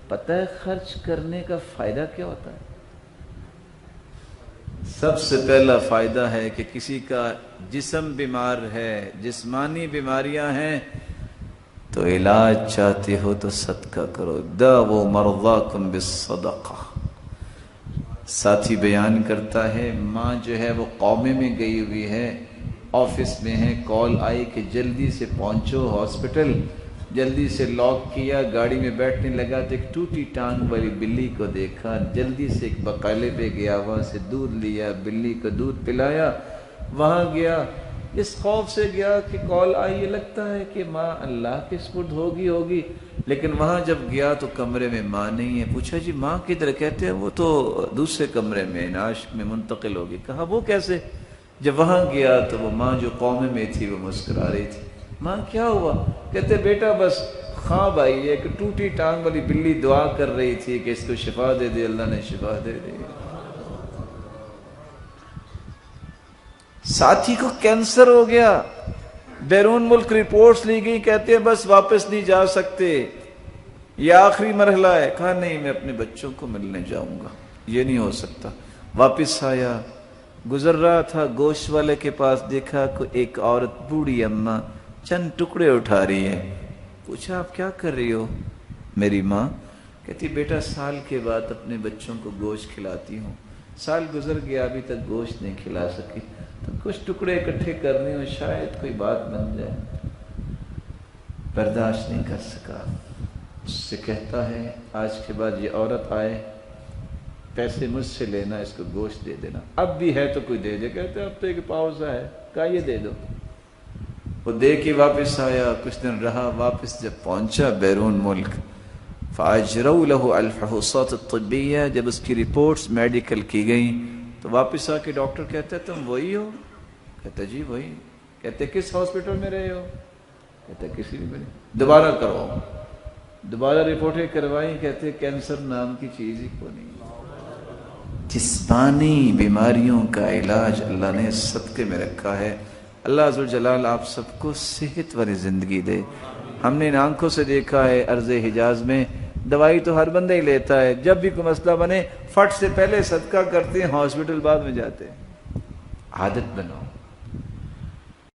پتہ ہے خرچ کرنے کا فائدہ کیا ہوتا ہے؟ سب سے پہلا فائدہ ہے کہ کسی کا جسم بیمار ہے، جسمانی بیماریاں ہیں، تو علاج چاہتے ہو تو صدقہ کرو، داؤ مرضاکم بالصدقہ۔ ساتھی بیان کرتا ہے ماں جو ہے وہ قومے میں گئی ہوئی ہے، آفس میں ہے، کال آئی کہ جلدی سے پہنچو ہاسپٹل، جلدی سے لاک کیا، گاڑی میں بیٹھنے لگا تو ایک ٹوٹی ٹانگ والی بلی کو دیکھا، جلدی سے ایک بقالے پہ گیا، وہاں سے دودھ لیا، بلی کو دودھ پلایا، وہاں گیا، اس خوف سے گیا کہ کال آئی، یہ لگتا ہے کہ ماں اللہ کے سپرد ہوگی، لیکن وہاں جب گیا تو کمرے میں ماں نہیں ہے۔ پوچھا جی ماں کدھر؟ کہتے ہیں وہ تو دوسرے کمرے میں نعش میں منتقل ہوگی۔ کہا وہ کیسے؟ جب وہاں گیا تو وہ ماں جو قوم میں تھی وہ مسکرا رہی تھی۔ ماں کیا ہوا؟ کہتے بیٹا بس خواب آئی ہے کہ ٹوٹی ٹانگ والی بلی دعا کر رہی تھی کہ اس کو شفا دے دے، اللہ نے شفا دے دی۔ ساتھی کو کینسر ہو گیا، بیرون ملک رپورٹس لی گئی، کہتے ہیں بس واپس نہیں جا سکتے، یہ آخری مرحلہ ہے۔ کہا نہیں میں اپنے بچوں کو ملنے جاؤں گا، یہ نہیں ہو سکتا۔ واپس آیا، گزر رہا تھا گوشت والے کے پاس، دیکھا کہ ایک عورت بوڑھی اماں چند ٹکڑے اٹھا رہی ہے۔ پوچھا آپ کیا کر رہی ہو؟ میری ماں کہتی بیٹا سال کے بعد اپنے بچوں کو گوشت کھلاتی ہوں، سال گزر گیا ابھی تک گوشت نہیں کھلا سکی، تو کچھ ٹکڑے اکٹھے کر رہی ہوں شاید کوئی بات بن جائے۔ برداشت نہیں کر سکا، اس سے کہتا ہے آج کے بعد یہ عورت آئے پیسے مجھ سے لینا، اس کو گوشت دے دینا، اب بھی ہے تو کوئی دے دے۔ کہتے اب تو ایک پاؤ سا ہے، کہا یہ دے دو۔ وہ دے کے واپس آیا، کچھ دن رہا، واپس جب پہنچا بیرون ملک، فاجروا له الفحوصات الطبیہ، جب اس کی رپورٹس میڈیکل کی گئیں تو واپس آ کے ڈاکٹر کہتے تم وہی ہو؟ کہتے جی وہی۔ کہتے کس ہاسپٹل میں رہے ہو؟ کہتے کسی بھی نہیں۔ دوبارہ کرواؤ، دوبارہ رپورٹیں کروائی، کہتے کینسر نام کی چیز ہی کو نہیں۔ جسمانی بیماریوں کا علاج اللہ نے صدقے میں رکھا ہے۔ اللہ عز و جلال آپ سب کو صحت والی زندگی دے۔ ہم نے ان آنکھوں سے دیکھا ہے ارض حجاز میں دوائی تو ہر بندہ ہی لیتا ہے، جب بھی کوئی مسئلہ بنے فٹ سے پہلے صدقہ کرتے ہیں، ہاسپٹل بعد میں جاتے ہیں۔ عادت بناؤ۔